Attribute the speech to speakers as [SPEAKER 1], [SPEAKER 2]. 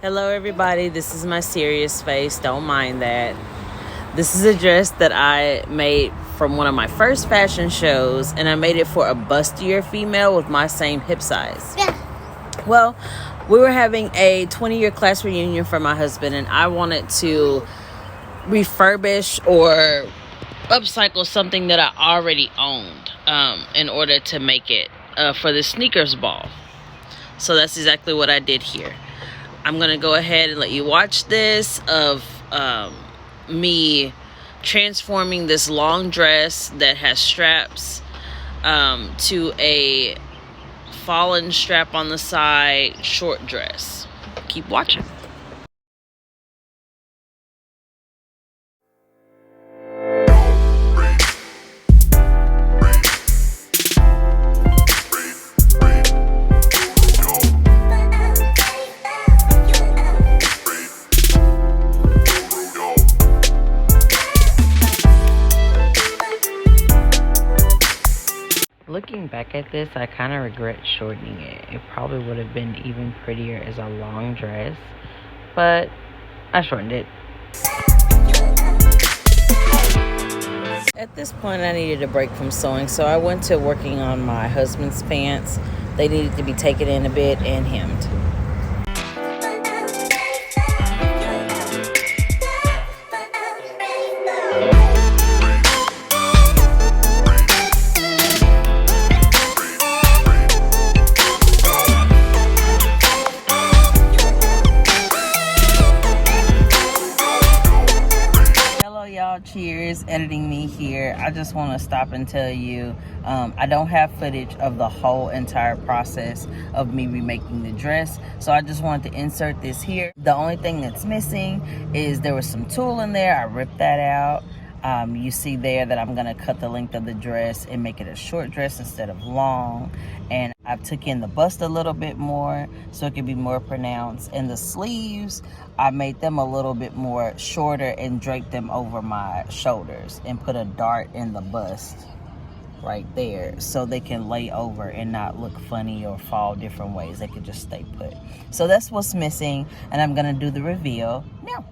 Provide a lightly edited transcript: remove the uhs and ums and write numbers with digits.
[SPEAKER 1] Hello everybody, this is my serious face, don't mind that. This is a dress that I made from one of my first fashion shows, and I made it for a bustier female with my same hip size.
[SPEAKER 2] Yeah.
[SPEAKER 1] Well, we were having a 20-year class reunion for my husband, and I wanted to refurbish or upcycle something that I already owned in order to make it for the sneakers ball. So that's exactly what I did here. I'm going to go ahead and let you watch this of me transforming this long dress that has straps to a fallen strap on the side short dress. Keep watching. Looking back at this, I kind of regret shortening it. It probably would have been even prettier as a long dress, but I shortened it. At this point, I needed a break from sewing, so I went to working on my husband's pants. They needed to be taken in a bit and hemmed. Cheers, editing me here. I just want to stop and tell you I don't have footage of the whole entire process of me remaking the dress, so I just wanted to insert this here. The only thing that's missing is there was some tulle in there. I ripped that out. You see there that I'm going to cut the length of the dress and make it a short dress instead of long. And I took in the bust a little bit more so it could be more pronounced. And the sleeves, I made them a little bit more shorter and draped them over my shoulders and put a dart in the bust right there so they can lay over and not look funny or fall different ways. They could just stay put. So that's what's missing, and I'm going to do the reveal now.